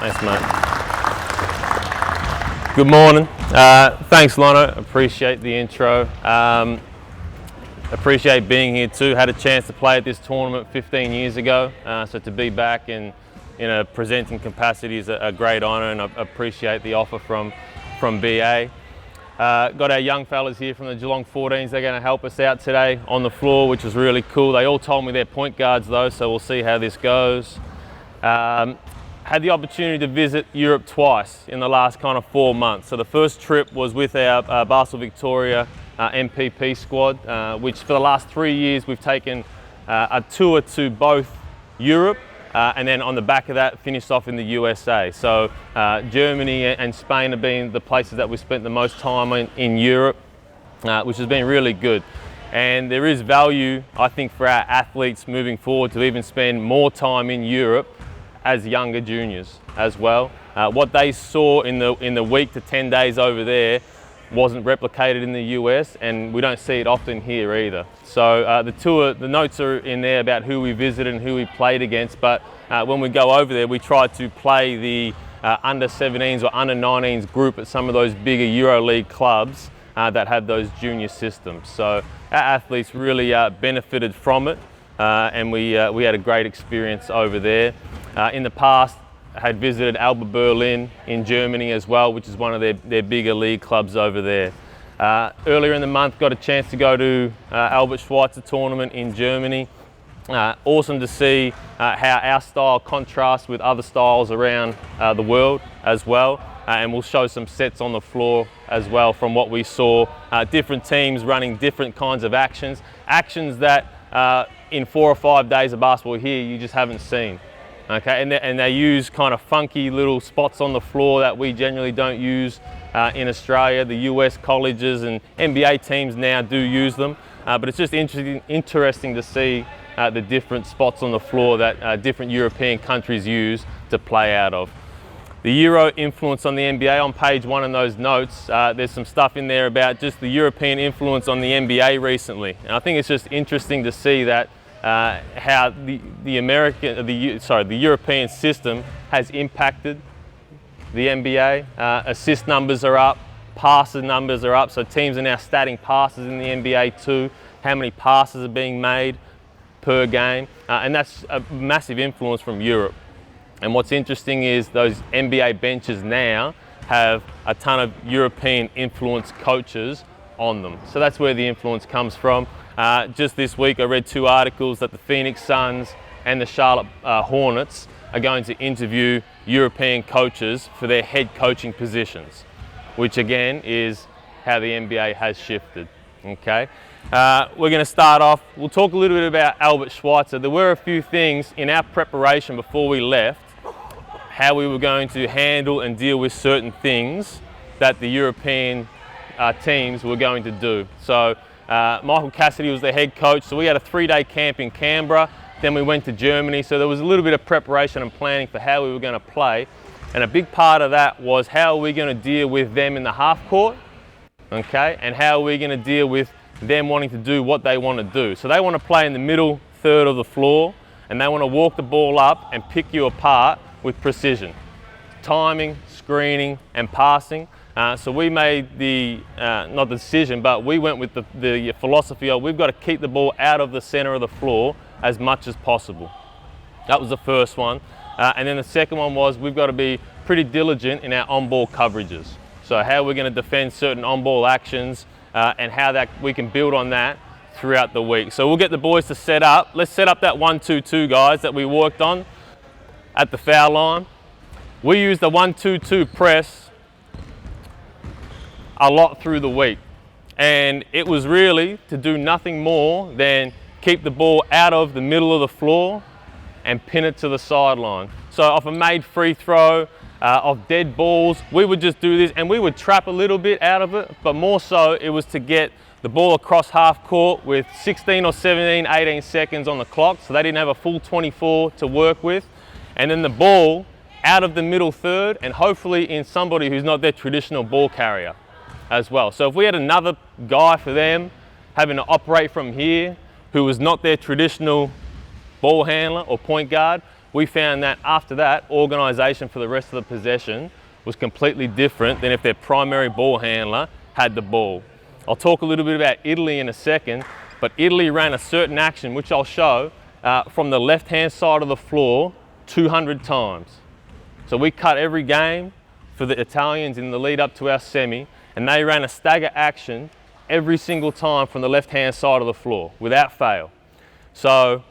Thanks, mate. Good morning. Thanks, Lano. Appreciate the intro. Appreciate being here too. Had a chance to play at this tournament 15 years ago, so to be back in a presenting capacity is a great honour, and I appreciate the offer from BA. Got our young fellas here from the Geelong 14s. They're going to help us out today on the floor, which is really cool. They all told me they're point guards though, so we'll see how this goes. Had the opportunity to visit Europe twice in the last kind of 4 months. So the first trip was with our Basketball Victoria MPP squad, which for the last 3 years we've taken a tour to both Europe and then on the back of that finished off in the USA. So Germany and Spain have been the places that we spent the most time in Europe, which has been really good. And there is value, I think, for our athletes moving forward to even spend more time in Europe as younger juniors as well. What they saw in the week to 10 days over there wasn't replicated in the US, and we don't see it often here either. So the notes are in there about who we visited and who we played against, but when we go over there, we try to play the under 17s or under 19s group at some of those bigger EuroLeague clubs that have those junior systems. So our athletes really benefited from it, and we had a great experience over there. In the past, I had visited Alba Berlin in Germany as well, which is one of their bigger league clubs over there. Earlier in the month, got a chance to go to Albert Schweitzer tournament in Germany. Awesome to see how our style contrasts with other styles around the world as well. And we'll show some sets on the floor as well from what we saw. Different teams running different kinds of actions that in 4 or 5 days of basketball here, you just haven't seen. Okay, and they use kind of funky little spots on the floor that we generally don't use in Australia. The US colleges and NBA teams now do use them, but it's just interesting to see the different spots on the floor that different European countries use to play out of. The Euro influence on the NBA, on page 1 in those notes, there's some stuff in there about just the European influence on the NBA recently. And I think it's just interesting to see that how the European system has impacted the NBA. Assist numbers are up, passes numbers are up, so teams are now statting passes in the NBA too, how many passes are being made per game, and that's a massive influence from Europe. And what's interesting is those NBA benches now have a ton of European influence coaches on them. So that's where the influence comes from. Just this week I read 2 articles that the Phoenix Suns and the Charlotte Hornets are going to interview European coaches for their head coaching positions, which again is how the NBA has shifted. Okay, we're going to start off, we'll talk a little bit about Albert Schweitzer. There were a few things in our preparation before we left, how we were going to handle and deal with certain things that the European teams were going to do. So Michael Cassidy was the head coach, so we had a 3-day camp in Canberra, then we went to Germany, so there was a little bit of preparation and planning for how we were going to play, and a big part of that was how are we going to deal with them in the half court, okay, and how are we going to deal with them wanting to do what they want to do. So they want to play in the middle third of the floor, and they want to walk the ball up and pick you apart with precision, timing, screening and passing. So we made the, not the decision, but we went with the philosophy of we've got to keep the ball out of the center of the floor as much as possible. That was the first one. And then the second one was we've got to be pretty diligent in our on-ball coverages. So how we're going to defend certain on-ball actions and how that we can build on that throughout the week. So we'll get the boys to set up. Let's set up that 1-2-2, guys, that we worked on at the foul line. We use the 1-2-2 press a lot through the week, and it was really to do nothing more than keep the ball out of the middle of the floor and pin it to the sideline. So off a made free throw, off dead balls, we would just do this, and we would trap a little bit out of it, but more so it was to get the ball across half court with 16 or 17, 18 seconds on the clock, so they didn't have a full 24 to work with, and then the ball out of the middle third, and hopefully in somebody who's not their traditional ball carrier as well. So if we had another guy for them having to operate from here who was not their traditional ball handler or point guard, we found that after that, organisation for the rest of the possession was completely different than if their primary ball handler had the ball. I'll talk a little bit about Italy in a second, but Italy ran a certain action, which I'll show, from the left-hand side of the floor 200 times. So we cut every game for the Italians in the lead up to our semi, and they ran a stagger action every single time from the left-hand side of the floor, without fail. So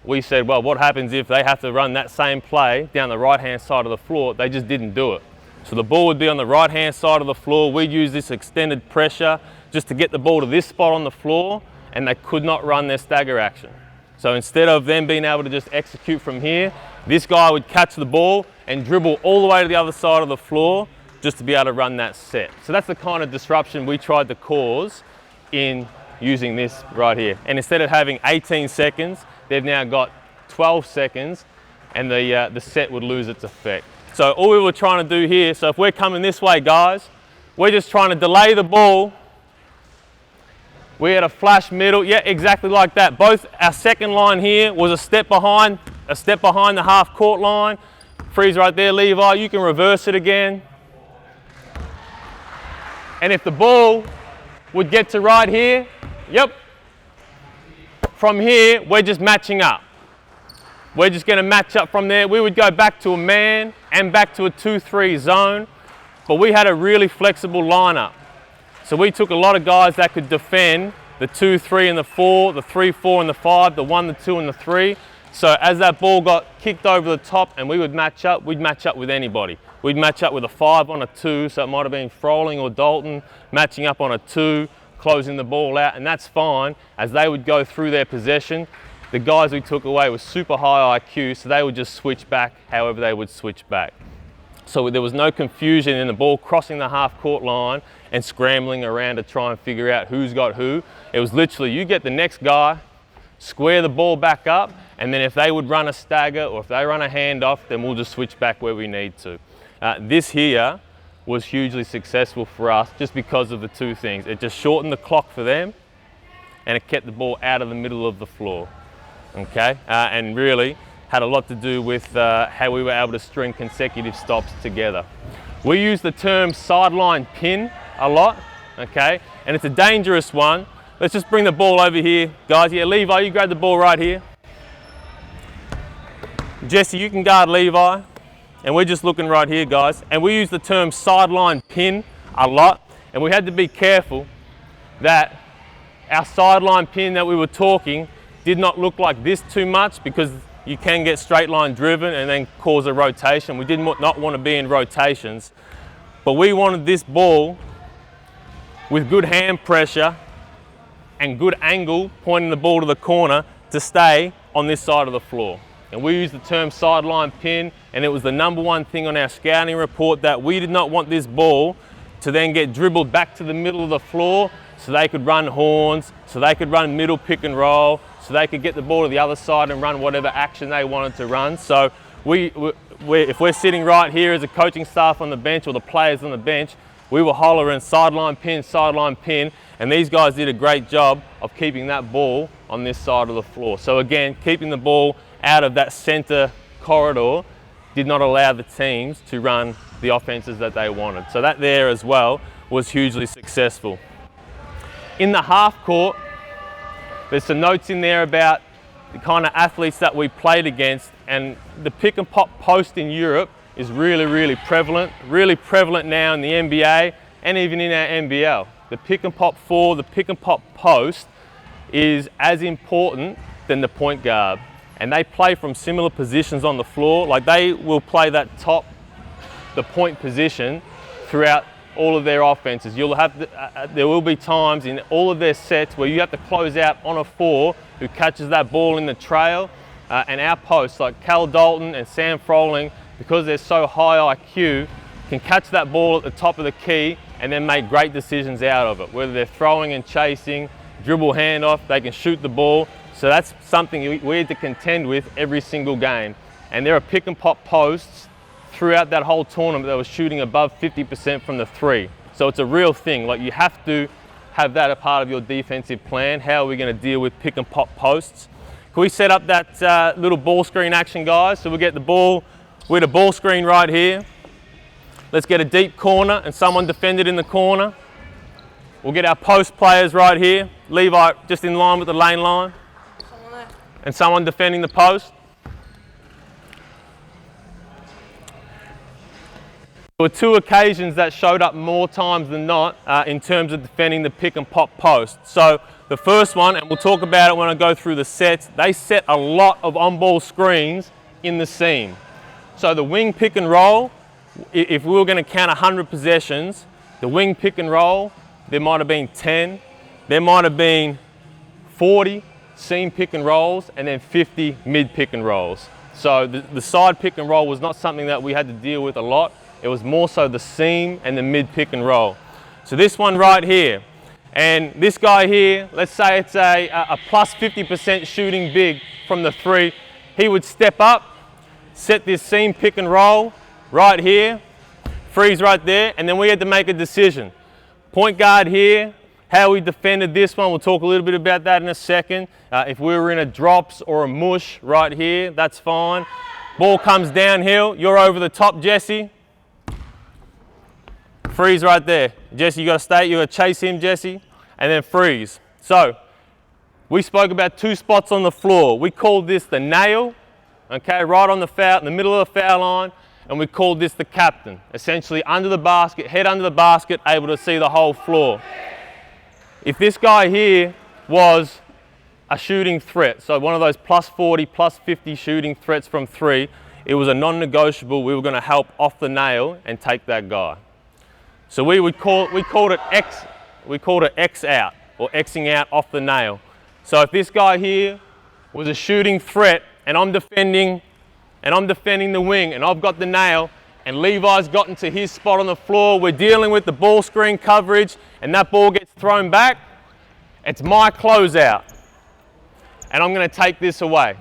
we said, well, what happens if they have to run that same play down the right-hand side of the floor? They just didn't do it. So the ball would be on the right-hand side of the floor. We'd use this extended pressure just to get the ball to this spot on the floor, and they could not run their stagger action. So instead of them being able to just execute from here, this guy would catch the ball and dribble all the way to the other side of the floor just to be able to run that set. So that's the kind of disruption we tried to cause in using this right here. And instead of having 18 seconds, they've now got 12 seconds, and the set would lose its effect. So all we were trying to do here, so if we're coming this way, guys, we're just trying to delay the ball. We had a flash middle, yeah, exactly like that. Both our second line here was a step behind the half court line. Freeze right there, Levi, you can reverse it again. And if the ball would get to right here, yep, from here, we're just matching up. We're just going to match up from there. We would go back to a man and back to a 2-3 zone, but we had a really flexible lineup. So we took a lot of guys that could defend the 2-3 and the 4, the 3-4 and the 5, the 1, the 2 and the 3. So as that ball got kicked over the top and we would match up, we'd match up with anybody. We'd match up with a 5 on a 2, so it might have been Froling or Dalton matching up on a 2, closing the ball out, and that's fine. As they would go through their possession, the guys we took away were super high IQ, so they would just switch back however they would switch back. So there was no confusion in the ball crossing the half court line and scrambling around to try and figure out who's got who. It was literally, you get the next guy, square the ball back up, and then if they would run a stagger or if they run a handoff, then we'll just switch back where we need to. This here was hugely successful for us just because of the two things. It just shortened the clock for them, and it kept the ball out of the middle of the floor. Okay, and really had a lot to do with how we were able to string consecutive stops together. We use the term sideline pin a lot, okay, and it's a dangerous one. Let's just bring the ball over here, guys. Yeah, Levi, you grab the ball right here. Jesse, you can guard Levi, and we're just looking right here, guys. And we use the term sideline pin a lot, and we had to be careful that our sideline pin that we were talking did not look like this too much, because you can get straight line driven and then cause a rotation. We did not want to be in rotations, but we wanted this ball with good hand pressure and good angle pointing the ball to the corner to stay on this side of the floor. And we use the term sideline pin, and it was the #1 thing on our scouting report, that we did not want this ball to then get dribbled back to the middle of the floor so they could run horns, so they could run middle pick and roll, so they could get the ball to the other side and run whatever action they wanted to run. So if we're sitting right here as a coaching staff on the bench or the players on the bench, we were hollering sideline pin, and these guys did a great job of keeping that ball on this side of the floor. So again, keeping the ball out of that center corridor did not allow the teams to run the offenses that they wanted. So that there as well was hugely successful. In the half court, there's some notes in there about the kind of athletes that we played against, and the pick and pop post in Europe is really prevalent now in the NBA and even in our NBL. The pick and pop 4, the pick and pop post is as important than the point guard, and they play from similar positions on the floor. Like, they will play that the point position throughout all of their offenses. There will be times in all of their sets where you have to close out on a 4 who catches that ball in the trail, and our posts like Cal Dalton and Sam Froling, because they're so high IQ, can catch that ball at the top of the key and then make great decisions out of it. Whether they're throwing and chasing, dribble handoff, they can shoot the ball. So that's something we had to contend with every single game. And there are pick and pop posts throughout that whole tournament that was shooting above 50% from the 3. So it's a real thing. Like, you have to have that a part of your defensive plan. How are we going to deal with pick and pop posts? Can we set up that little ball screen action, guys? So we'll get the ball with a ball screen right here. Let's get a deep corner and someone defended in the corner. We'll get our post players right here. Levi just in line with the lane line. Someone there. And someone defending the post. There were two occasions that showed up more times than not in terms of defending the pick and pop post. So the first one, and we'll talk about it when I go through the sets, they set a lot of on-ball screens in the seam. So the wing pick and roll, if we were going to count 100 possessions, the wing pick and roll, there might have been 10, there might have been 40 seam pick and rolls, and then 50 mid pick and rolls. So the side pick and roll was not something that we had to deal with a lot. It was more so the seam and the mid pick and roll. So this one right here, and this guy here, let's say it's a plus 50% shooting big from the three. He would step up, set this seam pick and roll right here, freeze right there, and then we had to make a decision. Point guard here, how we defended this one, we'll talk a little bit about that in a second. If we were in a drops or a mush right here, that's fine. Ball comes downhill, you're over the top, Jesse. Freeze right there. Jesse, you got to stay, you got to chase him, Jesse, and then freeze. So, we spoke about two spots on the floor. We called this the nail, okay, right on the foul, in the middle of the foul line, and we called this the captain. Essentially under the basket, head under the basket, able to see the whole floor. If this guy here was a shooting threat, so one of those plus 40, plus 50 shooting threats from three, it was a non-negotiable. We were going to help off the nail and take that guy. So we called it X out, or Xing out off the nail. So if this guy here was a shooting threat and I'm defending the wing and I've got the nail and Levi's gotten to his spot on the floor, we're dealing with the ball screen coverage and that ball gets thrown back, it's my closeout. And I'm going to take this away.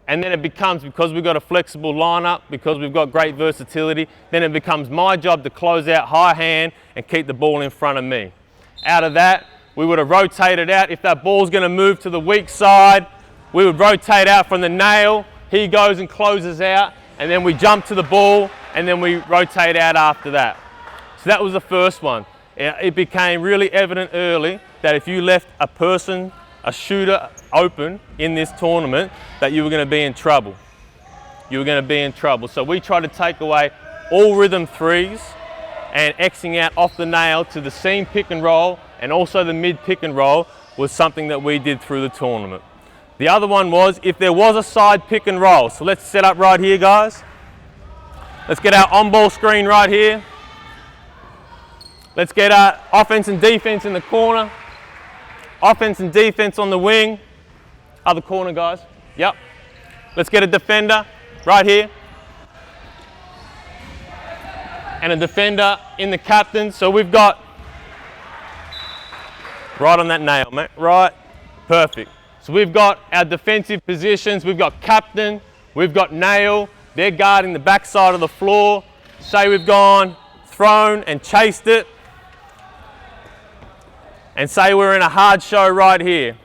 And then it becomes, because we've got a flexible lineup, because we've got great versatility, then it becomes my job to close out high hand and keep the ball in front of me. Out of that, we would have rotated out. If that ball's going to move to the weak side, we would rotate out from the nail. He goes and closes out, and then we jump to the ball, and then we rotate out after that. So that was the first one. It became really evident early that if you left a person, a shooter, open in this tournament, that you were going to be in trouble. You were going to be in trouble. So we tried to take away all rhythm threes and Xing out off the nail to the seam pick and roll, and also the mid pick and roll was something that we did through the tournament. The other one was if there was a side pick and roll. So let's set up right here, guys. Let's get our on-ball screen right here. Let's get our offense and defense in the corner. Offense and defense on the wing. Other corner, guys. Yep. Let's get a defender right here. And a defender in the captain. So we've got right on that nail, mate. Right. Perfect. So we've got our defensive positions. We've got captain. We've got nail. They're guarding the back side of the floor. Say we've gone, thrown and chased it. And say we're in a hard show right here.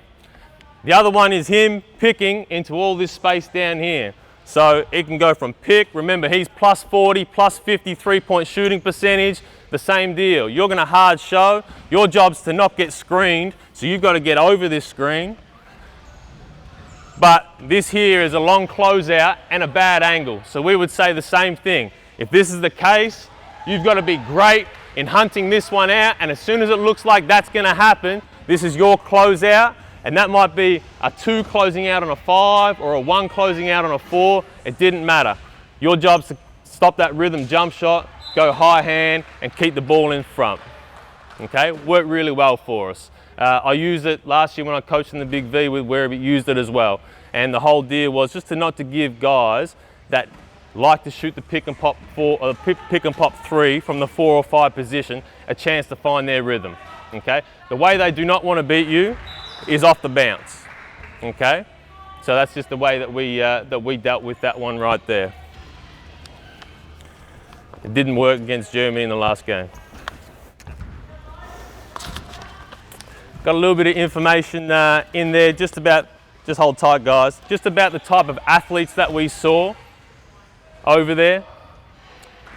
The other one is him picking into all this space down here. So it can go from pick, remember he's plus 40, plus 50 3-point shooting percentage, the same deal. You're going to hard show, your job's to not get screened, so you've got to get over this screen. But this here is a long closeout and a bad angle. So we would say the same thing. If this is the case, you've got to be great in hunting this one out, and as soon as it looks like that's going to happen, this is your closeout, and that might be a 2 closing out on a 5 or a 1 closing out on a 4. It didn't matter. Your job's to stop that rhythm jump shot, go high hand, and keep the ball in front. Okay, worked really well for us. I used it last year when I coached in the Big V with where we used it as well. And the whole deal was just not to give guys that like to shoot the pick and pop 4 or pick and pop 3 from the 4 or 5 position a chance to find their rhythm. Okay, the way they do not want to beat you is off the bounce. Okay, so that's just the way that we dealt with that one right there. It didn't work against Germany in the last game. Got a little bit of information in there just about just hold tight guys, just about the type of athletes that we saw over there.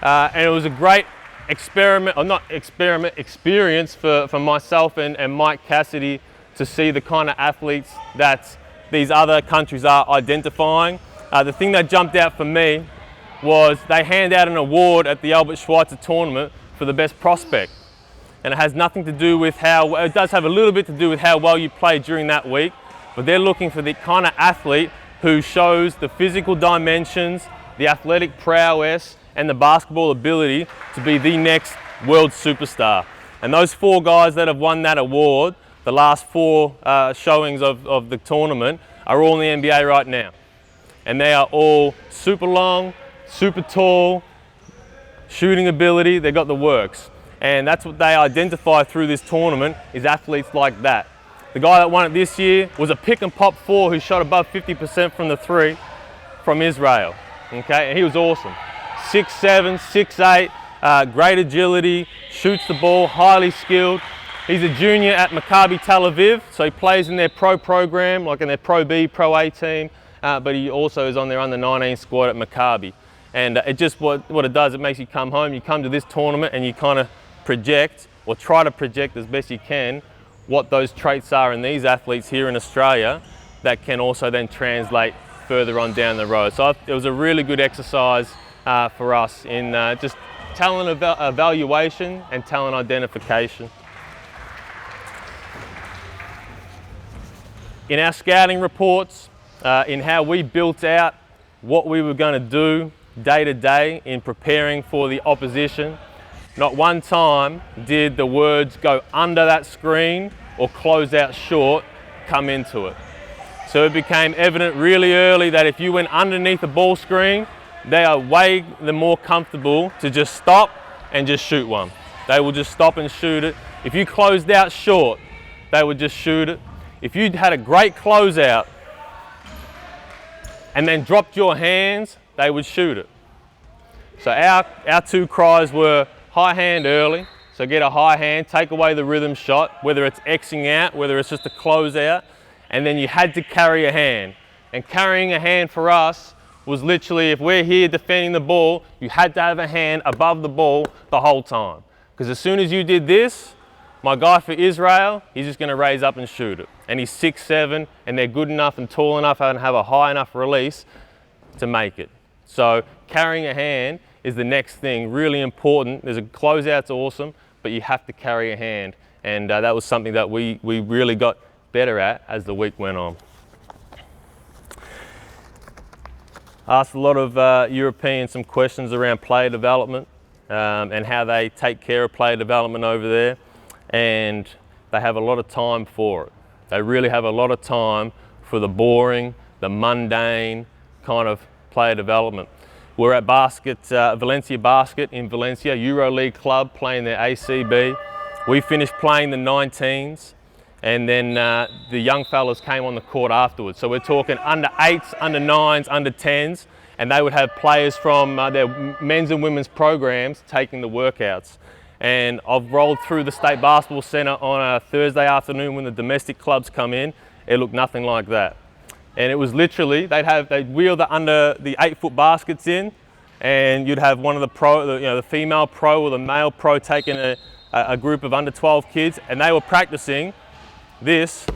And it was a great experience for myself and Mike Cassidy to see the kind of athletes that these other countries are identifying. The thing that jumped out for me was they hand out an award at the Albert Schweitzer tournament for the best prospect. And it has nothing to do with it does have a little bit to do with how well you play during that week, but they're looking for the kind of athlete who shows the physical dimensions, the athletic prowess, and the basketball ability to be the next world superstar. And those 4 guys that have won that award, the last 4 showings of the tournament, are all in the NBA right now. And they are all super long, super tall, shooting ability, they've got the works. And that's what they identify through this tournament, is athletes like that. The guy that won it this year was a pick and pop 4 who shot above 50% from the 3 from Israel. Okay, and he was awesome. 6'7", 6'8", great agility, shoots the ball, highly skilled. He's a junior at Maccabi Tel Aviv, so he plays in their pro program, like in their Pro B, Pro A team, but he also is on their under-19 squad at Maccabi. And it just, what it does, it makes you come home, you come to this tournament and you kind of project, or try to project as best you can, what those traits are in these athletes here in Australia that can also then translate further on down the road. So it was a really good exercise for us in just talent evaluation and talent identification. In our scouting reports, in how we built out what we were going to do day to day in preparing for the opposition, not one time did the words "go under that screen" or "close out short" come into it. So it became evident really early that if you went underneath the ball screen, they are way more comfortable to just stop and just shoot one. They will just stop and shoot it. If you closed out short, they would just shoot it. If you had a great closeout and then dropped your hands, they would shoot it. So our 2 cries were high hand early, so get a high hand, take away the rhythm shot, whether it's Xing out, whether it's just a closeout, and then you had to carry a hand. And carrying a hand for us was literally, if we're here defending the ball, you had to have a hand above the ball the whole time. Because as soon as you did this, my guy for Israel, he's just going to raise up and shoot it. And he's 6'7", and they're good enough and tall enough and have a high enough release to make it. So carrying a hand is the next thing, really important. There's a closeout's awesome, but you have to carry a hand. And that was something that we really got better at as the week went on. Asked a lot of Europeans some questions around player development and how they take care of player development over there. And they have a lot of time for it. They really have a lot of time for the boring, the mundane kind of player development. We're at Valencia Basket in Valencia, EuroLeague club, playing their ACB. We finished playing the 19s, and then the young fellas came on the court afterwards. So we're talking under 8s, under 9s, under 10s, and they would have players from their men's and women's programs taking the workouts. And I've rolled through the State Basketball Centre on a Thursday afternoon when the domestic clubs come in. It looked nothing like that. And it was literally, they'd wheel the 8-foot baskets in, and you'd have one of the female pro or the male pro taking a group of under 12 kids, and they were practicing this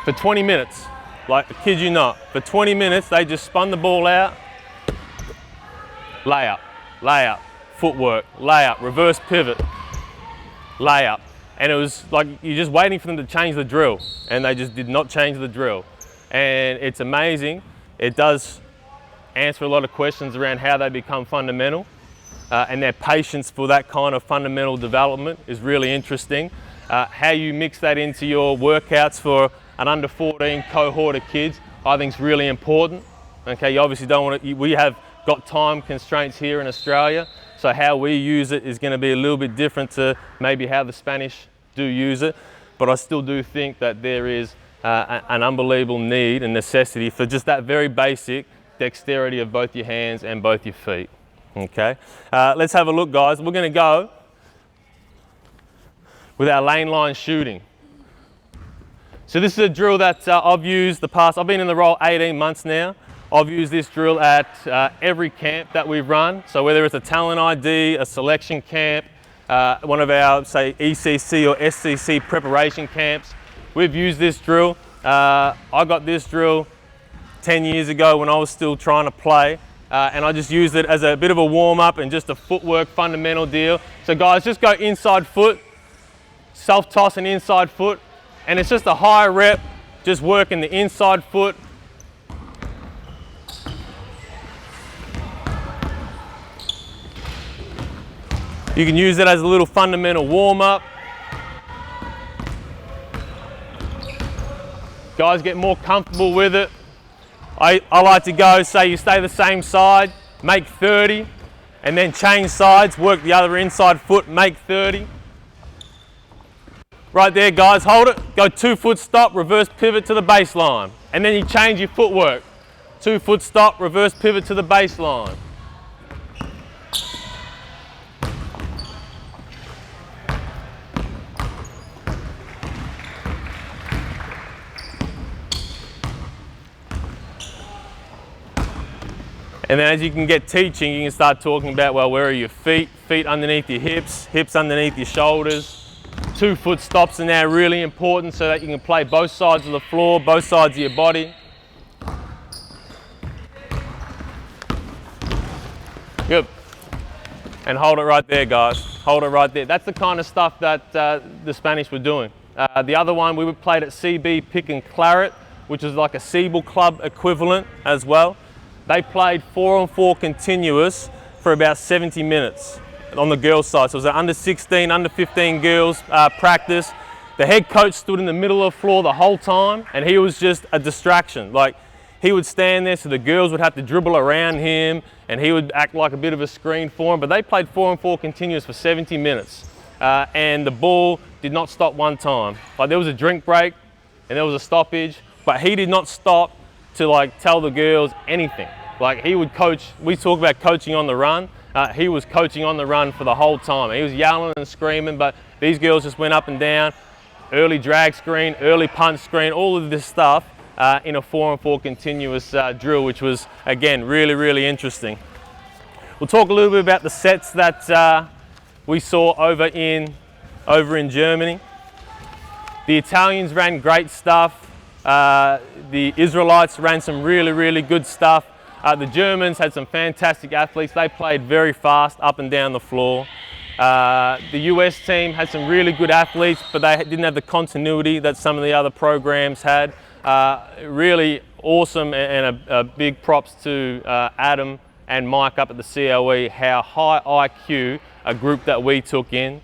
for 20 minutes. Like, I kid you not, for 20 minutes they just spun the ball out, layup, layup, footwork, layup, reverse pivot, layup. And it was like you're just waiting for them to change the drill, and they just did not change the drill. And it's amazing. It does answer a lot of questions around how they become fundamental, and their patience for that kind of fundamental development is really interesting. How you mix that into your workouts for an under 14 cohort of kids, I think is really important. Okay, you obviously don't want to, we have got time constraints here in Australia, so how we use it is going to be a little bit different to maybe how the Spanish do use it, but I still do think that there is an unbelievable need and necessity for just that very basic dexterity of both your hands and both your feet. Okay, let's have a look, guys. We're going to go with our lane line shooting. So this is a drill that I've used I've been in the role 18 months now. I've used this drill at every camp that we've run. So whether it's a talent ID, a selection camp, one of our, say, ECC or SCC preparation camps, we've used this drill. I got this drill 10 years ago when I was still trying to play, and I just used it as a bit of a warm-up and just a footwork fundamental deal. So guys, just go inside foot, self-toss and inside foot, and it's just a high rep, just working the inside foot. You can use it as a little fundamental warm-up. Guys get more comfortable with it. I like to go, say you stay the same side, make 30, and then change sides, work the other inside foot, make 30. Right there guys, hold it, go 2 foot stop, reverse pivot to the baseline. And then you change your footwork. 2 foot stop, reverse pivot to the baseline. And then as you can get teaching, you can start talking about, well, where are your feet? Feet underneath your hips, hips underneath your shoulders. 2 foot stops are now really important so that you can play both sides of the floor, both sides of your body. Good. And hold it right there, guys. Hold it right there. That's the kind of stuff that the Spanish were doing. The other one, we played at CB Pick and Claret, which is like a Siebel club equivalent as well. They played 4-on-4 continuous for about 70 minutes on the girls' side. So it was an under 16, under 15 girls practice. The head coach stood in the middle of the floor the whole time, and he was just a distraction. Like, he would stand there so the girls would have to dribble around him, and he would act like a bit of a screen for them. But they played 4-on-4 continuous for 70 minutes. And the ball did not stop one time. Like, there was a drink break, and there was a stoppage, but he did not stop to like tell the girls anything. Like, he would coach, we talk about coaching on the run, he was coaching on the run for the whole time. He was yelling and screaming, but these girls just went up and down, early drag screen, early punch screen, all of this stuff in a 4-on-4 continuous drill, which was, again, really, really interesting. We'll talk a little bit about the sets that we saw over in Germany. The Italians ran great stuff. The Israelites ran some really, really good stuff. The Germans had some fantastic athletes. They played very fast up and down the floor. The US team had some really good athletes, but they didn't have the continuity that some of the other programs had. Really awesome, and a big props to Adam and Mike up at the COE, how high IQ a group that we took in.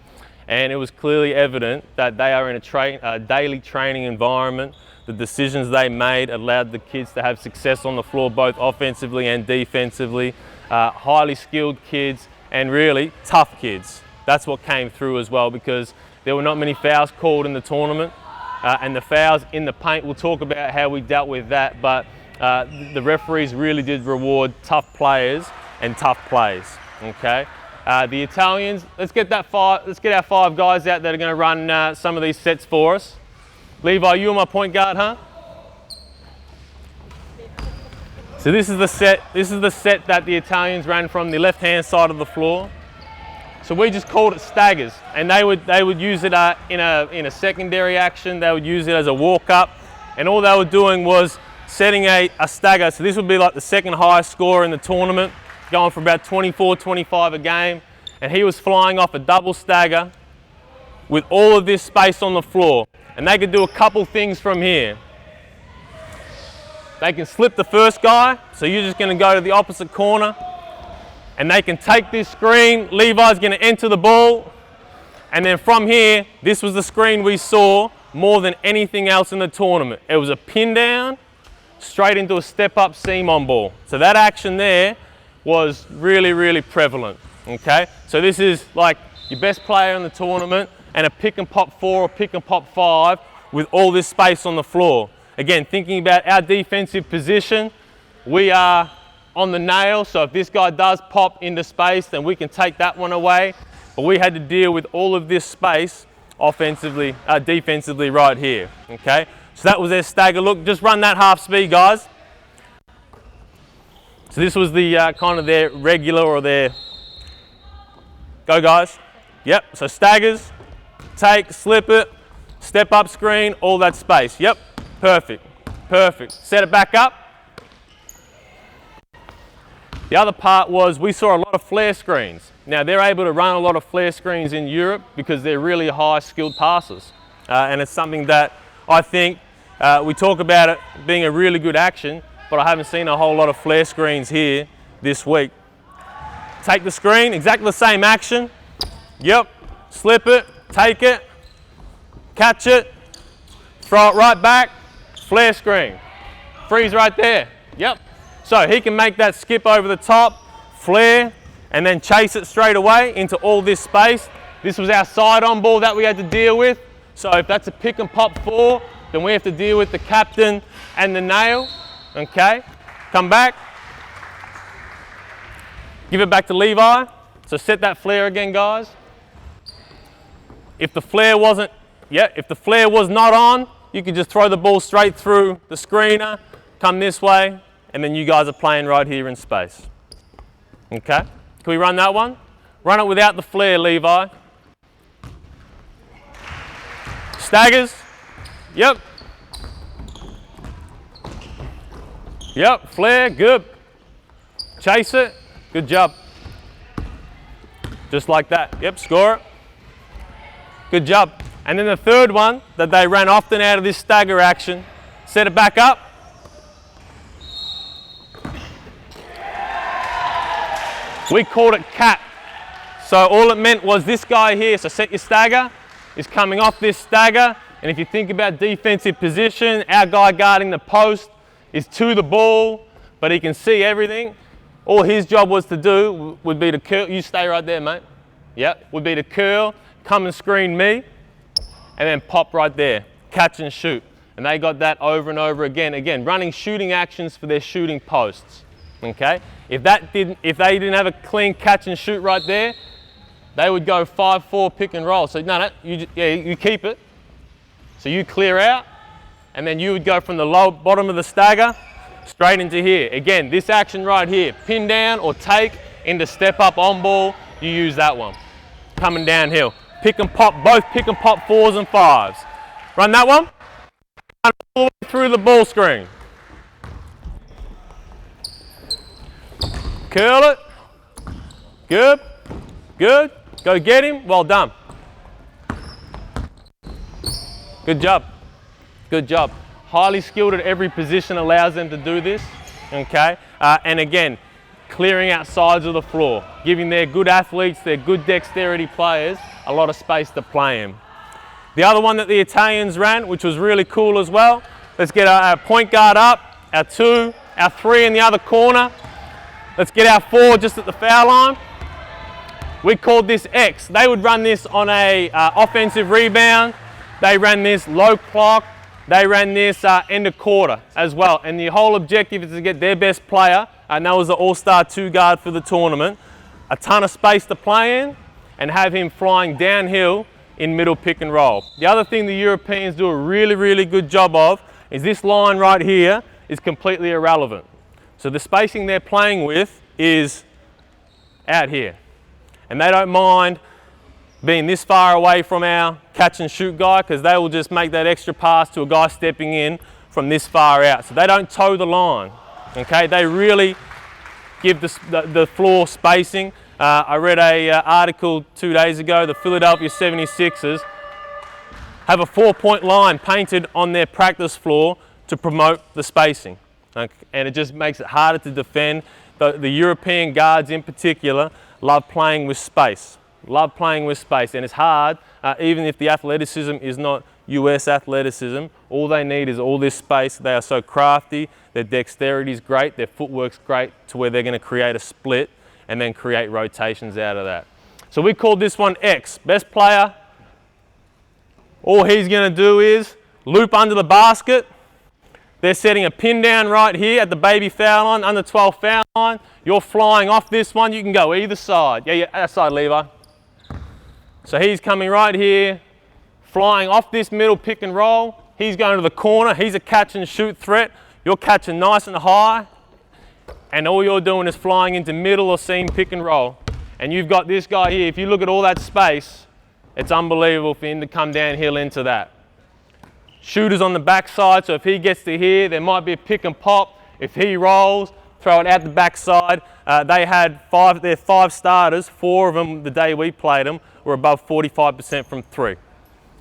And it was clearly evident that they are in a daily training environment. The decisions they made allowed the kids to have success on the floor, both offensively and defensively. Highly skilled kids and really tough kids. That's what came through as well, because there were not many fouls called in the tournament. And the fouls in the paint, we'll talk about how we dealt with that, but the referees really did reward tough players and tough plays, okay? The Italians, let's get our 5 guys out that are gonna run some of these sets for us. Levi, you are my point guard, huh? So this is the set that the Italians ran from the left-hand side of the floor. So we just called it staggers, and they would use it in a secondary action. They would use it as a walk-up, and all they were doing was setting a stagger. So this would be like the second highest scorer in the tournament, going for about 24, 25 a game, and he was flying off a double stagger with all of this space on the floor. And they could do a couple things from here. They can slip the first guy, so you're just gonna go to the opposite corner, and they can take this screen. Levi's gonna enter the ball, and then from here, this was the screen we saw more than anything else in the tournament. It was a pin down, straight into a step-up seam on ball. So that action there was really, really prevalent, okay? So this is like your best player in the tournament, and a pick and pop 4 or pick and pop 5 with all this space on the floor. Again, thinking about our defensive position, we are on the nail, so if this guy does pop into space, then we can take that one away. But we had to deal with all of this space offensively, defensively right here, okay? So that was their stagger look. Just run that half speed, guys. So this was the kind of their regular or their, go guys. Yep, so staggers, take, slip it, step up screen, all that space. Yep, perfect, perfect. Set it back up. The other part was we saw a lot of flare screens. Now they're able to run a lot of flare screens in Europe because they're really high skilled passers. And it's something that I think we talk about it being a really good action, but I haven't seen a whole lot of flare screens here this week. Take the screen, exactly the same action. Yep, slip it, take it, catch it, throw it right back, flare screen. Freeze right there, yep. So he can make that skip over the top, flare, and then chase it straight away into all this space. This was our side on ball that we had to deal with. So if that's a pick and pop 4, then we have to deal with the captain and the nail. Okay, come back, give it back to Levi. So set that flare again, guys. If the flare wasn't, if the flare was not on, you could just throw the ball straight through the screener, come this way, and then you guys are playing right here in space. Okay, can we run that one? Run it without the flare, Levi. Staggers, yep. Yep, flare, good. Chase it, good job. Just like that, yep, score it. Good job. And then the third one that they ran often out of this stagger action, set it back up. We called it cat. So all it meant was this guy here, so set your stagger, is coming off this stagger. And if you think about defensive position, our guy guarding the post is to the ball, but he can see everything. All his job was to do would be to curl. You stay right there, mate. Yep, would be to curl, come and screen me, and then pop right there, catch and shoot. And they got that over and over again. Again, running shooting actions for their shooting posts. Okay, if they didn't have a clean catch and shoot right there, they would go 5-4 pick and roll. So no, you keep it. So you clear out, and then you would go from the bottom of the stagger straight into here. Again, this action right here, pin down or take into step up on ball, you use that one. Coming downhill. Pick and pop, both pick and pop 4s and 5s. Run that one. Run all the way through the ball screen. Curl it. Good. Good. Go get him. Well done. Good job. Good job. Highly skilled at every position allows them to do this. Okay. And again, clearing out sides of the floor, giving their good athletes, their good dexterity players, a lot of space to play in. The other one that the Italians ran, which was really cool as well, let's get our point guard up, our 2, our 3 in the other corner. Let's get our 4 just at the foul line. We called this X. They would run this on a offensive rebound. They ran this low clock. They ran this end of quarter as well. And the whole objective is to get their best player, and that was the all-star 2 guard for the tournament, a ton of space to play in and have him flying downhill in middle pick and roll. The other thing the Europeans do a really, really good job of is this line right here is completely irrelevant. So the spacing they're playing with is out here. And they don't mind being this far away from our catch and shoot guy because they will just make that extra pass to a guy stepping in from this far out. So they don't toe the line, okay? They really give the floor spacing. I read an article 2 days ago, the Philadelphia 76ers have a 4-point line painted on their practice floor to promote the spacing. Okay? And it just makes it harder to defend. The European guards in particular love playing with space. Love playing with space, and it's hard, even if the athleticism is not US athleticism, all they need is all this space. They are so crafty, their dexterity is great, their footwork's great to where they're going to create a split and then create rotations out of that. So we called this one X. Best player, all he's going to do is loop under the basket. They're setting a pin down right here at the baby foul line, under 12 foul line. You're flying off this one, you can go either side. Yeah, that side, Levi. So he's coming right here, flying off this middle pick and roll, he's going to the corner, he's a catch and shoot threat, you're catching nice and high, and all you're doing is flying into middle or seam pick and roll. And you've got this guy here, if you look at all that space, it's unbelievable for him to come downhill into that. Shooter's on the backside, so if he gets to here, there might be a pick and pop. If he rolls, throw it out the backside. They had their five starters, 4 of them the day we played them, were above 45% from 3.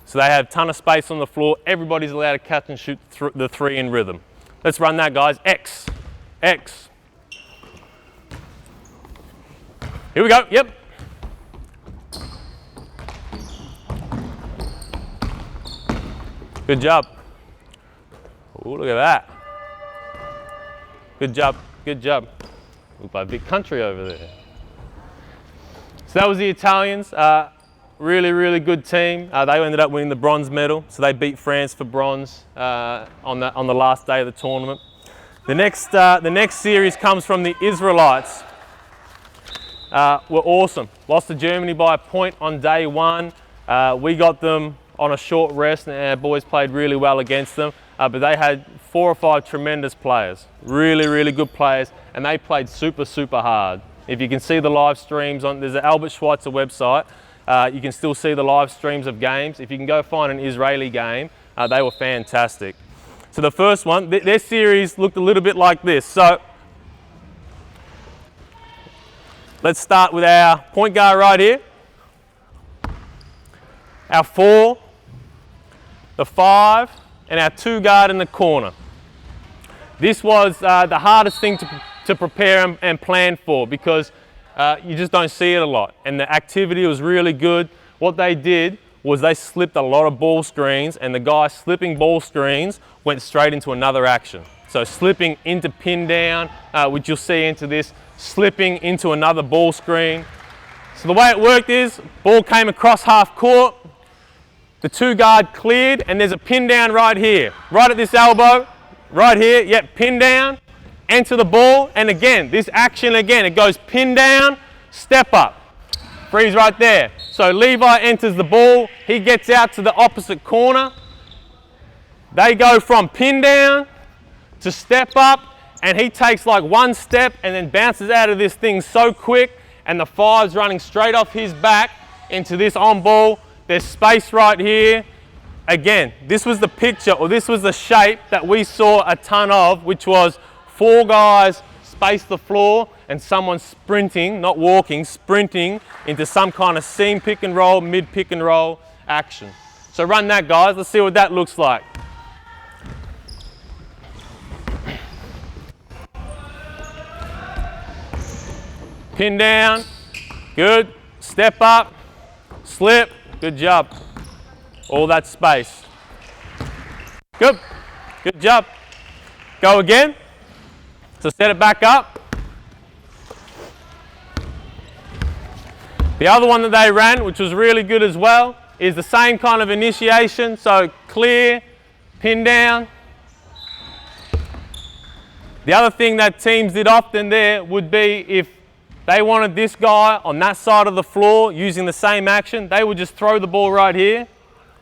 So they have a ton of space on the floor. Everybody's allowed to catch and shoot the 3 in rhythm. Let's run that, guys. X, X. Here we go, yep. Good job. Oh, look at that. Good job, good job. Look like a big country over there. So that was the Italians. Really, really good team. They ended up winning the bronze medal. So they beat France for bronze on the last day of the tournament. The next series comes from the Israelites. Were awesome. Lost to Germany by a point on day 1. We got them on a short rest, and our boys played really well against them. But they had 4 or 5 tremendous players, really, really good players, and they played super, super hard. If you can see the live streams there's an Albert Schweitzer website. You can still see the live streams of games. If you can go find an Israeli game, they were fantastic. So the first one, their series looked a little bit like this. So let's start with our point guard right here. Our 4, the 5, and our 2 guard in the corner. This was the hardest thing to prepare and plan for, because you just don't see it a lot, and the activity was really good. What they did was they slipped a lot of ball screens, and the guy slipping ball screens went straight into another action. So slipping into pin down, which you'll see into this, slipping into another ball screen. So the way it worked is, ball came across half court, the 2 guard cleared, and there's a pin down right here, right at this elbow, right here, yep, pin down, enter the ball, and again, this action again, it goes pin down, step up, freeze right there. So Levi enters the ball, he gets out to the opposite corner, they go from pin down to step up, and he takes like 1 step and then bounces out of this thing so quick, and the 5's running straight off his back into this on ball. There's space right here. Again, this was the picture, or this was the shape that we saw a ton of, which was 4 guys space the floor and someone sprinting, not walking, sprinting into some kind of seam pick and roll, mid pick and roll action. So run that, guys. Let's see what that looks like. Pin down, good. Step up, slip, good job. All that space. Good, good job. Go again. So set it back up. The other one that they ran, which was really good as well, is the same kind of initiation. So clear, pin down. The other thing that teams did often there would be, if they wanted this guy on that side of the floor using the same action, they would just throw the ball right here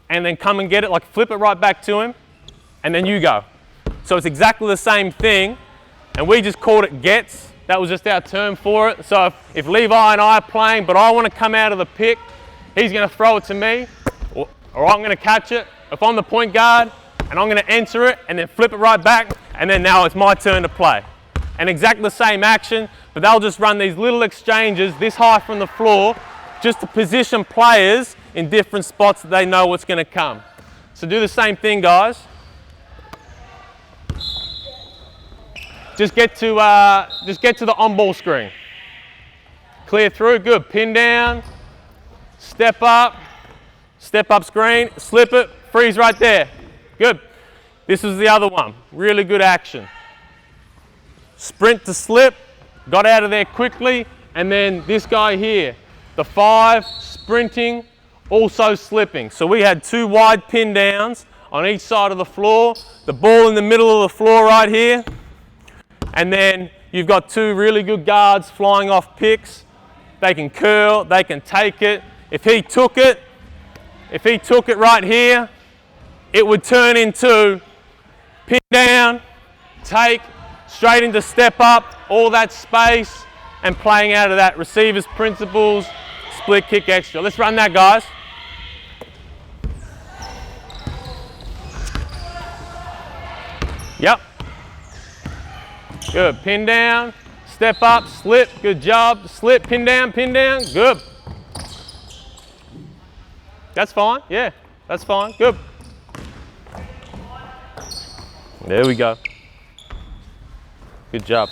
and then come and get it, like flip it right back to him, and then you go. So it's exactly the same thing, and we just called it gets. That was just our term for it. So if Levi and I are playing, but I want to come out of the pick, he's going to throw it to me, or I'm going to catch it. If I'm the point guard, and I'm going to enter it and then flip it right back, and then now it's my turn to play. And exactly the same action, but they'll just run these little exchanges this high from the floor just to position players in different spots that they know what's going to come. So do the same thing, guys. Just get to the on-ball screen. Clear through, good. Pin down, step up screen, slip it, freeze right there. Good. This is the other one. Really good action. Sprint to slip, got out of there quickly, and then this guy here, the 5 sprinting, also slipping. So we had 2 wide pin downs on each side of the floor, the ball in the middle of the floor right here, and then you've got 2 really good guards flying off picks. They can curl, they can take it. If he took it right here, it would turn into pin down, take, straight into step up, all that space, and playing out of that receivers principles, split kick extra. Let's run that, guys. Yep. Good. Pin down, step up, slip. Good job. Slip, pin down, good. That's fine. Yeah, that's fine. Good. There we go. Good job.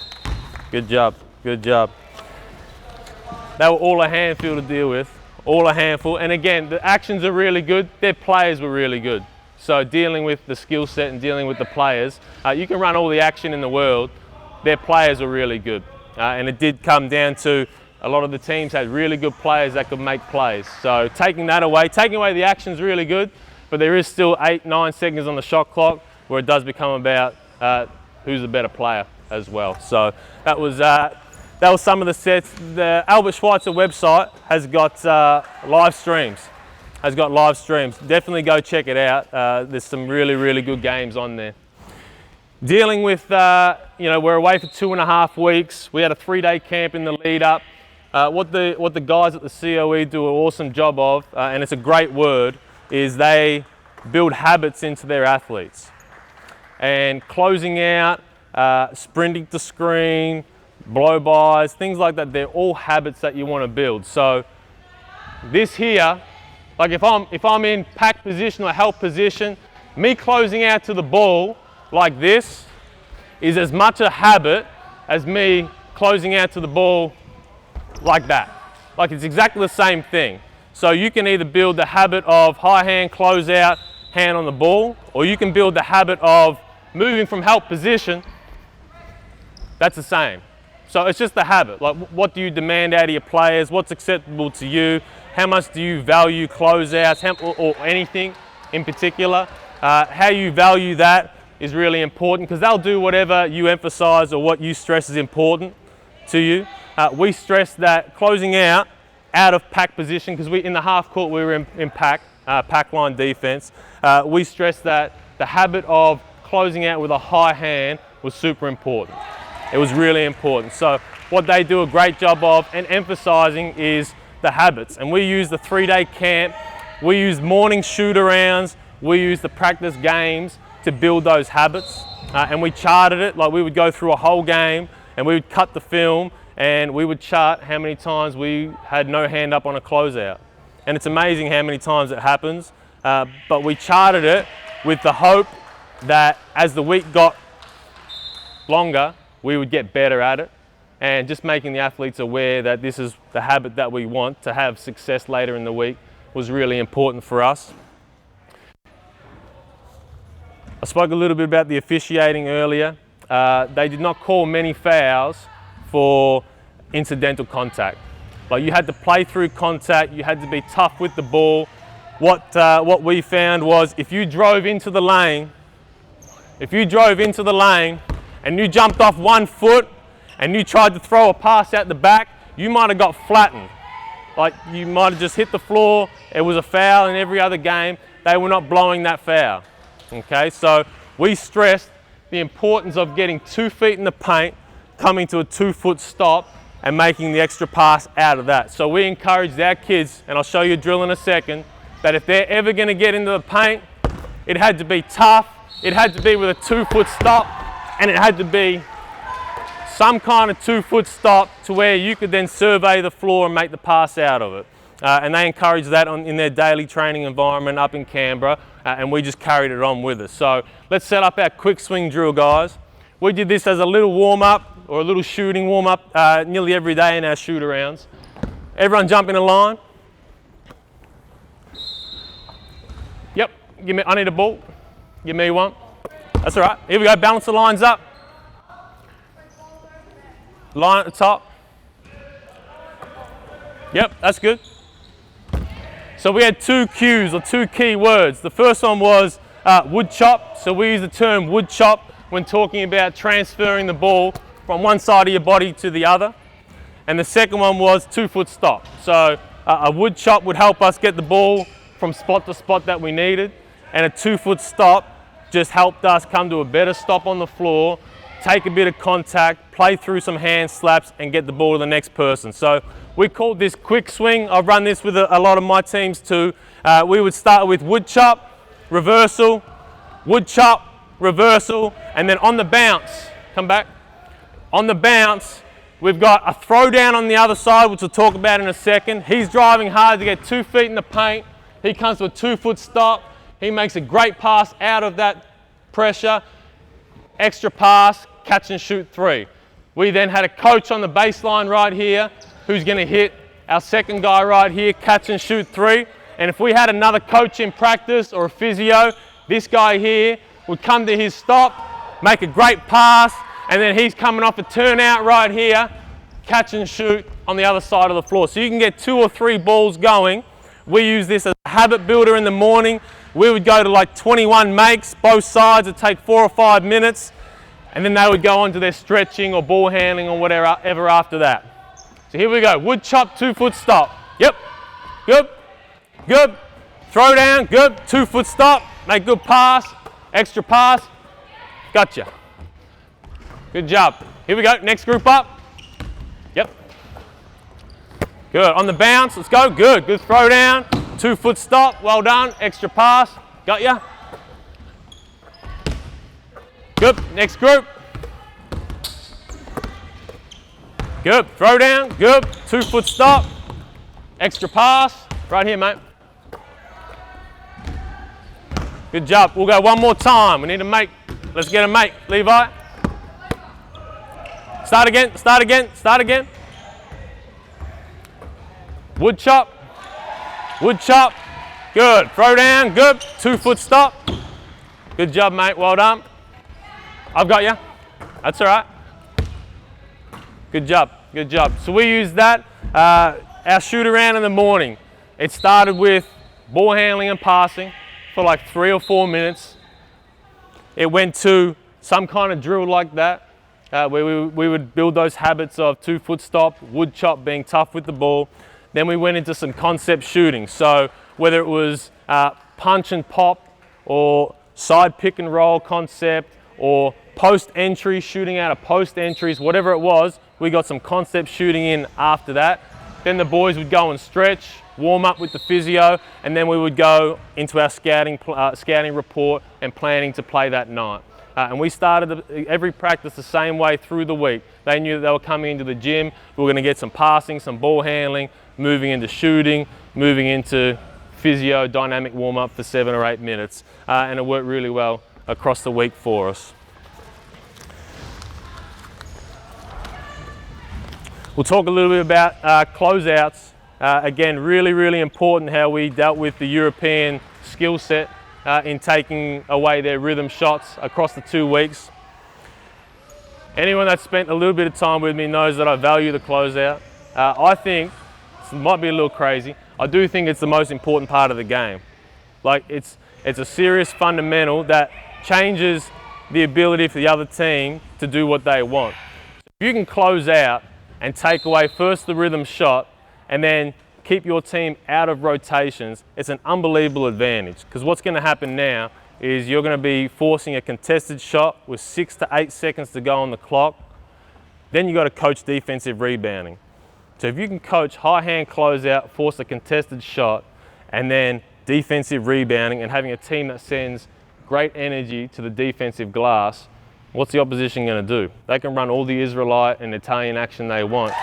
Good job. Good job. They were all a handful to deal with. All a handful. And again, the actions are really good. Their players were really good. So dealing with the skill set and dealing with the players, you can run all the action in the world. Their players were really good. And it did come down to a lot of the teams had really good players that could make plays. So taking away the action's really good, but there is still 8-9 seconds on the shot clock where it does become about who's the better player as well. So that was some of the sets. The Albert Schweitzer website has got live streams. Definitely go check it out. There's some really, really good games on there. Dealing with, we're away for 2.5 weeks. We had a 3-day camp in the lead up. What the guys at the COE do an awesome job of, and it's a great word, is they build habits into their athletes. And closing out, sprinting to screen, blow-bys, things like that, they're all habits that you want to build. So this here, like if I'm in pack position or help position, me closing out to the ball like this is as much a habit as me closing out to the ball like that. Like it's exactly the same thing. So you can either build the habit of high hand close out, hand on the ball, or you can build the habit of moving from help position. That's the same. So it's just the habit. Like what do you demand out of your players? What's acceptable to you? How much do you value closeouts or anything in particular? How you value that is really important because they'll do whatever you emphasize or what you stress is important to you. We stress that closing out of pack position because in the half court we were in pack line defense. We stress that the habit of closing out with a high hand was super important. It was really important. So what they do a great job of and emphasizing is the habits. And we use the 3-day camp, we use morning shoot-arounds, we use the practice games to build those habits. And we charted it, like we would go through a whole game and we would cut the film and we would chart how many times we had no hand up on a closeout. And it's amazing how many times it happens. But we charted it with the hope that as the week got longer, we would get better at it. And just making the athletes aware that this is the habit that we want to have success later in the week was really important for us. I spoke a little bit about the officiating earlier. They did not call many fouls for incidental contact. Like you had to play through contact, you had to be tough with the ball. What we found was if you drove into the lane and you jumped off 1 foot and you tried to throw a pass out the back, you might have got flattened. Like you might have just hit the floor. It was a foul in every other game. They were not blowing that foul. Okay, so we stressed the importance of getting 2 feet in the paint, coming to a 2-foot stop and making the extra pass out of that. So we encouraged our kids, and I'll show you a drill in a second, that if they're ever gonna get into the paint, it had to be tough, it had to be with a 2-foot stop, and it had to be some kind of 2-foot stop to where you could then survey the floor and make the pass out of it. And they encouraged that in their daily training environment up in Canberra, and we just carried it on with us. So let's set up our quick swing drill, guys. We did this as a little warm-up or a little shooting warm-up nearly every day in our shoot-arounds. Everyone jump in a line. Yep, I need a ball. Give me one. That's all right. Here we go, balance the lines up. Line at the top. Yep, that's good. So we had 2 cues or 2 key words. The first one was wood chop. So we use the term wood chop when talking about transferring the ball from one side of your body to the other. And the second one was 2-foot stop. So a wood chop would help us get the ball from spot to spot that we needed. and a 2-foot stop just helped us come to a better stop on the floor, take a bit of contact, play through some hand slaps, and get the ball to the next person. So we called this quick swing. I've run this with a lot of my teams too. We would start with wood chop, reversal, wood chop, reversal, and then on the bounce, come back. On the bounce, we've got a throw down on the other side, which we'll talk about in a second. He's driving hard to get 2 feet in the paint. He comes to a 2-foot stop. He makes a great pass out of that pressure. Extra pass, catch and shoot 3. We then had a coach on the baseline right here who's going to hit our second guy right here, catch and shoot 3. And if we had another coach in practice or a physio, this guy here would come to his stop, make a great pass, and then he's coming off a turnout right here, catch and shoot on the other side of the floor. So you can get 2 or 3 balls going. We use this as a habit builder in the morning. We would go to like 21 makes, both sides. It'd take 4 or 5 minutes, and then they would go on to their stretching or ball handling or whatever ever after that. So here we go, wood chop, 2-foot stop. Yep, good, good. Throw down, good, 2-foot stop, make good pass, extra pass, gotcha. Good job. Here we go, next group up. Yep. Good, on the bounce, let's go, good, good throw down, 2-foot stop, well done, extra pass, got ya. Good, next group. Good, throw down, good, 2-foot stop, extra pass, right here, mate. Good job, we'll go one more time. We need a make, let's get a make, Levi. Start again, start again, start again. Wood chop, good, throw down, good, 2-foot stop. Good job, mate, well done. I've got you, that's all right. Good job, good job. So we use that, our shoot around in the morning. It started with ball handling and passing for like 3 or 4 minutes. It went to some kind of drill like that, where we would build those habits of 2-foot stop, wood chop, being tough with the ball. Then we went into some concept shooting. So whether it was punch and pop or side pick and roll concept or post entry, shooting out of post entries, whatever it was, we got some concept shooting in after that. Then the boys would go and stretch, warm up with the physio, and then we would go into our scouting report and planning to play that night. And we started every practice the same way through the week. They knew that they were coming into the gym. We were going to get some passing, some ball handling, moving into shooting, moving into physio, dynamic warm up for 7 or 8 minutes. And it worked really well across the week for us. We'll talk a little bit about closeouts. Again, really, really important how we dealt with the European skill set in taking away their rhythm shots across the 2 weeks. Anyone that's spent a little bit of time with me knows that I value the closeout. I think, it might be a little crazy, I do think it's the most important part of the game. Like it's a serious fundamental that changes the ability for the other team to do what they want. If you can close out and take away first the rhythm shot and then keep your team out of rotations, it's an unbelievable advantage. Because what's going to happen now is you're going to be forcing a contested shot with 6 to 8 seconds to go on the clock. Then you've got to coach defensive rebounding. So if you can coach high hand closeout, force a contested shot, and then defensive rebounding and having a team that sends great energy to the defensive glass, what's the opposition going to do? They can run all the Israelite and Italian action they want.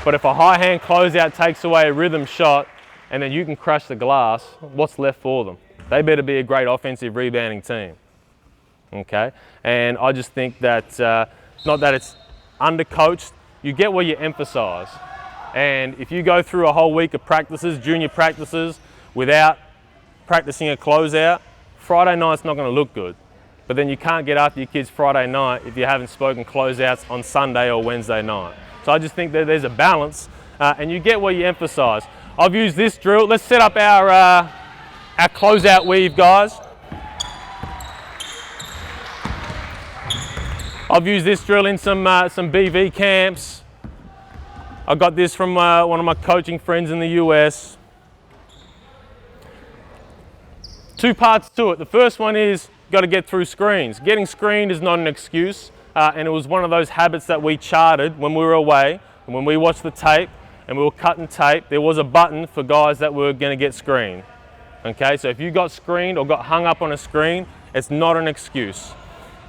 But if a high hand closeout takes away a rhythm shot and then you can crush the glass, what's left for them? They better be a great offensive rebounding team. Okay? And I just think that, not that it's undercoached, you get what you emphasize. And if you go through a whole week of practices, junior practices, without practicing a closeout, Friday night's not going to look good. But then you can't get after your kids Friday night if you haven't spoken closeouts on Sunday or Wednesday night. So I just think that there's a balance and you get what you emphasize. I've used this drill. Let's set up our closeout weave, guys. I've used this drill in some BV camps. I got this from one of my coaching friends in the US. Two parts to it. The first one is got to get through screens. Getting screened is not an excuse, and it was one of those habits that we charted when we were away, and when we watched the tape and we were cutting tape, there was a button for guys that were going to get screened. Okay, so if you got screened or got hung up on a screen, it's not an excuse.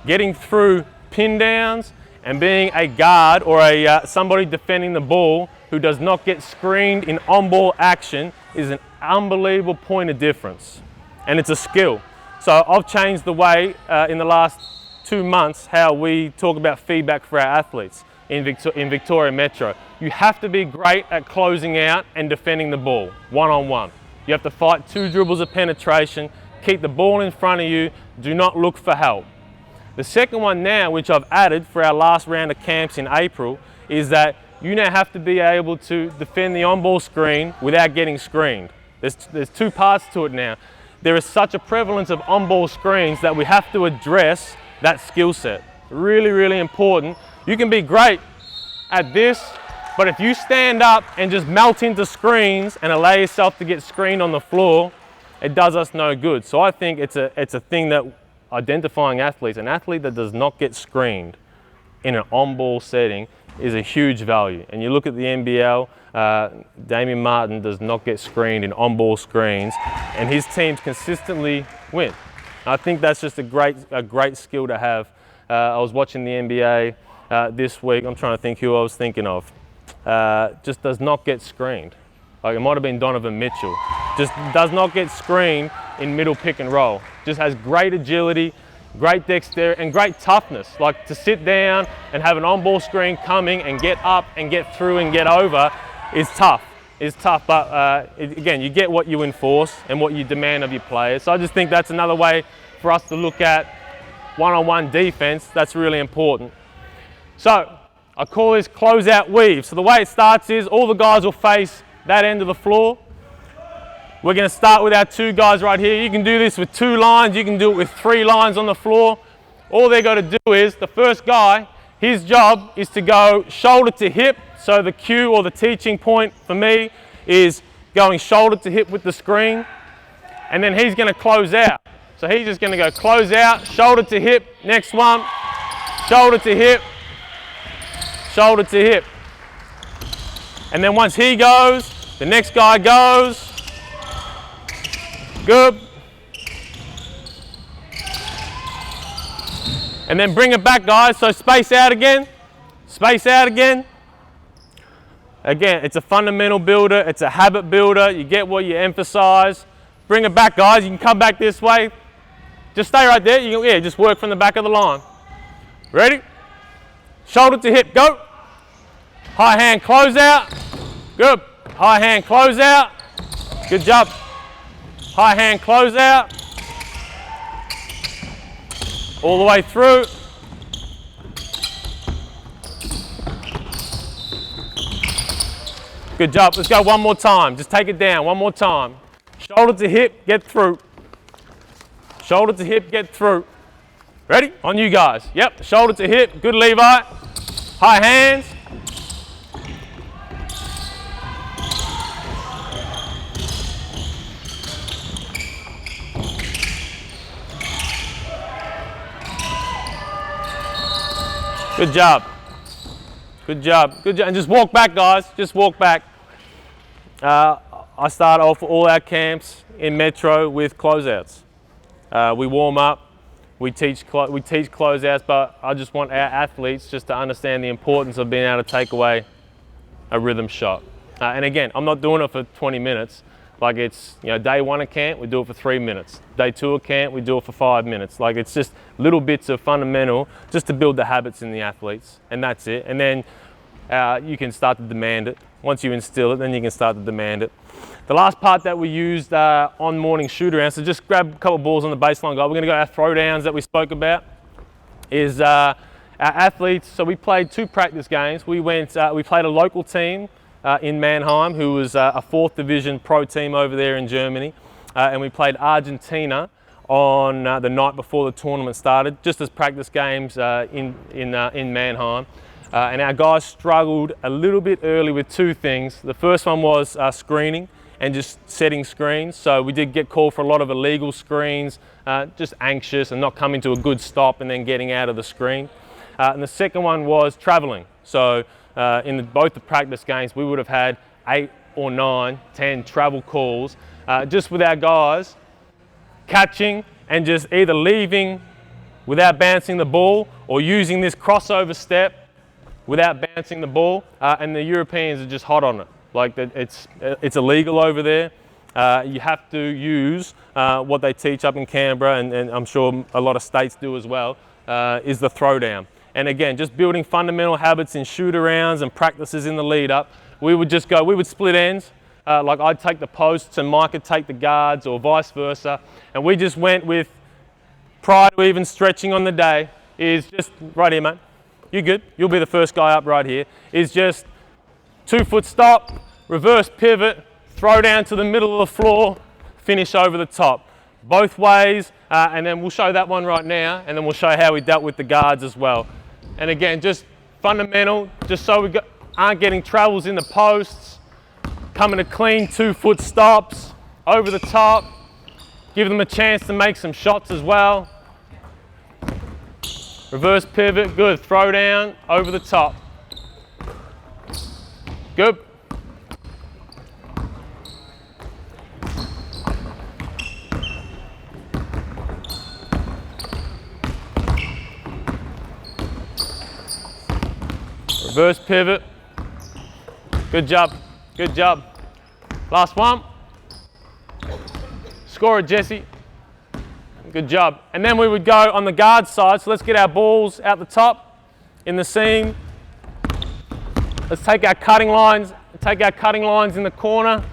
Getting through pin downs and being a guard or somebody defending the ball who does not get screened in on-ball action is an unbelievable point of difference, and it's a skill. So I've changed the way in the last 2 months how we talk about feedback for our athletes in Victoria Metro. You have to be great at closing out and defending the ball one-on-one. You have to fight 2 dribbles of penetration, keep the ball in front of you, do not look for help. The second one now, which I've added for our last round of camps in April, is that you now have to be able to defend the on-ball screen without getting screened. There's 2 parts to it now. There is such a prevalence of on-ball screens that we have to address that skill set. Really, really important. You can be great at this, but if you stand up and just melt into screens and allow yourself to get screened on the floor, it does us no good. So I think it's a thing that identifying athletes, an athlete that does not get screened in an on-ball setting is a huge value. And you look at the NBL, Damian Martin does not get screened in on-ball screens, and his teams consistently win. I think that's just a great skill to have. I was watching the NBA this week. I'm trying to think who I was thinking of. Just does not get screened. Like, it might have been Donovan Mitchell. Just does not get screened in middle pick and roll. Just has great agility, great dexterity, and great toughness. Like, to sit down and have an on-ball screen coming and get up and get through and get over is tough. But again, you get what you enforce and what you demand of your players. So I just think that's another way for us to look at one-on-one defense. That's really important. So I call this closeout weave. So the way it starts is all the guys will face that end of the floor. We're going to start with our 2 guys right here. You can do this with 2 lines. You can do it with 3 lines on the floor. All they got to do is, the first guy, his job is to go shoulder to hip. So the cue or the teaching point for me is going shoulder to hip with the screen. And then he's going to close out. So he's just going to go close out, shoulder to hip. Next one, shoulder to hip, shoulder to hip. And then once he goes, the next guy goes. Good. And then bring it back, guys. So space out again. Space out again. Again, it's a fundamental builder. It's a habit builder. You get what you emphasize. Bring it back, guys. You can come back this way. Just stay right there. You can, just work from the back of the line. Ready? Shoulder to hip. Go. High hand close out. Good. High hand close out. Good job. High hand close out. All the way through. Good job. Let's go one more time. Just take it down one more time. Shoulder to hip, get through. Shoulder to hip, get through. Ready? On you guys. Yep. Shoulder to hip. Good, Levi. High hands. Good job. Good job. Good job. And just walk back, guys. Just walk back. I start off all our camps in Metro with closeouts. We warm up. We teach closeouts, but I just want our athletes just to understand the importance of being able to take away a rhythm shot. And again, I'm not doing it for 20 minutes. Like, it's, day 1 of camp, we do it for 3 minutes. Day 2 of camp, we do it for 5 minutes. Like, it's just little bits of fundamental just to build the habits in the athletes, and that's it. And then you can start to demand it. Once you instill it, then you can start to demand it. The last part that we used on morning shoot around, so just grab a couple of balls on the baseline, guys. We're going to go our throwdowns that we spoke about, is our athletes. So we played 2 practice games. We played a local team in Mannheim, who was a 4th division pro team over there in Germany. And we played Argentina on the night before the tournament started, just as practice games in Mannheim. And our guys struggled a little bit early with 2 things. The first one was screening, and just setting screens. So we did get called for a lot of illegal screens, just anxious and not coming to a good stop and then getting out of the screen. And the second one was traveling. So in both the practice games, we would have had 8 or 9, 10 travel calls, just with our guys catching and just either leaving without bouncing the ball or using this crossover step without bouncing the ball. And the Europeans are just hot on it. Like it's illegal over there. You have to use what they teach up in Canberra, and I'm sure a lot of states do as well, is the throwdown. And again, just building fundamental habits in shoot-arounds and practices in the lead-up. We would split ends. Like I'd take the posts and Mike would take the guards or vice versa. And we just went with, prior to even stretching on the day, is just, right here, mate. You're good. You'll be the first guy up right here. Is just 2-foot stop, reverse pivot, throw down to the middle of the floor, finish over the top. Both ways, and then we'll show that one right now, and then we'll show how we dealt with the guards as well. And again, just fundamental, just so we aren't getting travels in the posts, coming to clean 2-foot stops, over the top, give them a chance to make some shots as well. Reverse pivot, good, throw down, over the top. Good. Reverse pivot. Good job. Good job. Last one. Score it, Jesse. Good job. And then we would go on the guard side. So let's get our balls out the top in the seam. Let's take our cutting lines. Take our cutting lines in the corner.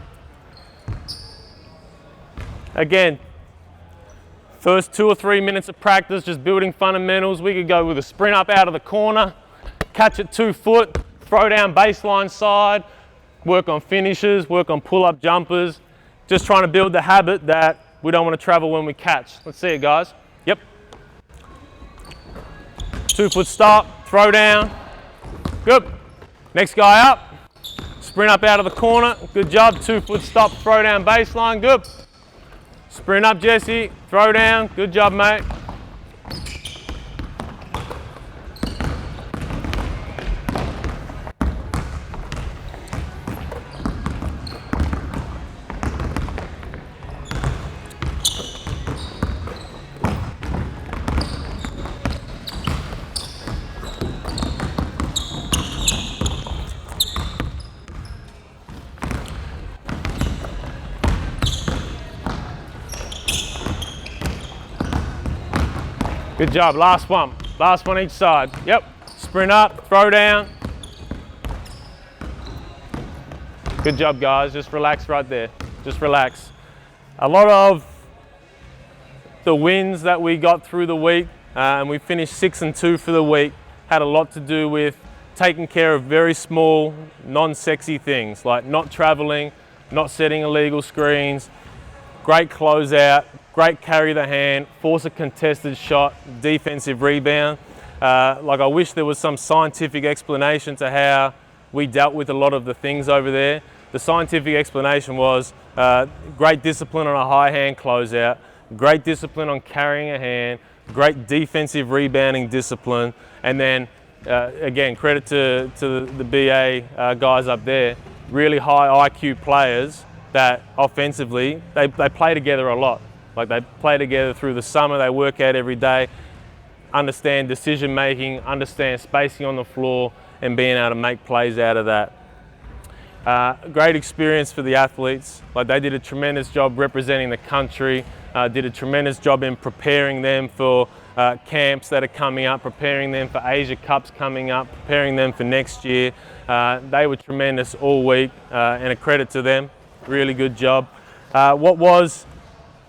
Again, first 2 or 3 minutes of practice, just building fundamentals. We could go with a sprint up out of the corner, catch it 2 foot, throw down baseline side, work on finishes, work on pull-up jumpers, just trying to build the habit that we don't want to travel when we catch. Let's see it, guys. Yep. 2 foot stop, throw down. Good. Next guy up. Sprint up out of the corner. Good job. 2 foot stop, throw down baseline. Good. Sprint up, Jesse. Throw down. Good job, mate. Good job, last one each side. Yep, sprint up, throw down. Good job, guys, just relax right there, just relax. A lot of the wins that we got through the week, and we finished 6-2 for the week, had a lot to do with taking care of very small, non-sexy things, like not traveling, not setting illegal screens, great closeout, great carry the hand, force a contested shot, defensive rebound. Like I wish there was some scientific explanation to how we dealt with a lot of the things over there. The scientific explanation was great discipline on a high hand closeout, great discipline on carrying a hand, great defensive rebounding discipline, and then again, credit to the BA guys up there, really high IQ players that offensively, they play together a lot. Like they play together through the summer, they work out every day, understand decision making, understand spacing on the floor, and being able to make plays out of that. Great experience for the athletes. Like they did a tremendous job representing the country, did a tremendous job in preparing them for camps that are coming up, preparing them for Asia Cups coming up, preparing them for next year. They were tremendous all week, and a credit to them. Really good job. What was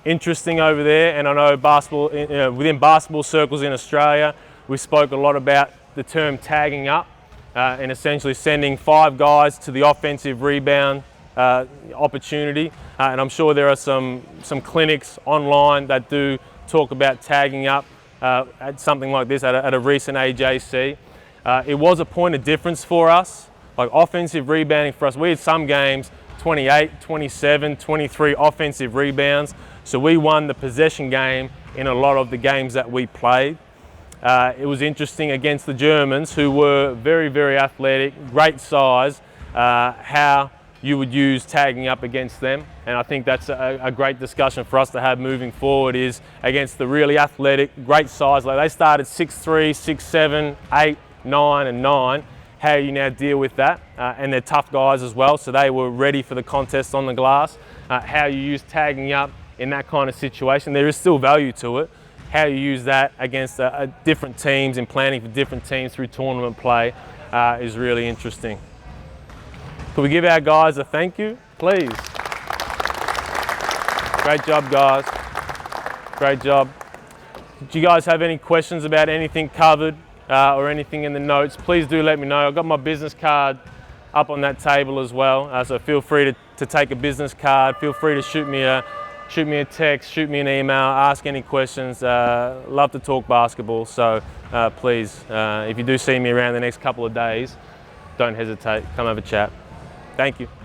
interesting over there, and I know basketball, within basketball circles in Australia, we spoke a lot about the term tagging up, and essentially sending 5 guys to the offensive rebound opportunity. And I'm sure there are some clinics online that do talk about tagging up at something like this at a recent AJC. It was a point of difference for us. Like offensive rebounding for us, we had some games 28, 27, 23 offensive rebounds. So we won the possession game in a lot of the games that we played. It was interesting against the Germans, who were very, very athletic, great size, how you would use tagging up against them. And I think that's a great discussion for us to have moving forward, is against the really athletic, great size. Like they started 6'3", 6'7", 8, 9 and 9. How you now deal with that, and they're tough guys as well, so they were ready for the contest on the glass. How you use tagging up in that kind of situation, there is still value to it. How you use that against different teams and planning for different teams through tournament play is really interesting. Could we give our guys a thank you, please? Great job, guys. Great job. Do you guys have any questions about anything covered? Or anything in the notes, please do let me know. I've got my business card up on that table as well, so feel free to take a business card. Feel free to shoot me a text, shoot me an email, ask any questions. Love to talk basketball, so please, if you do see me around the next couple of days, don't hesitate, come have a chat. Thank you.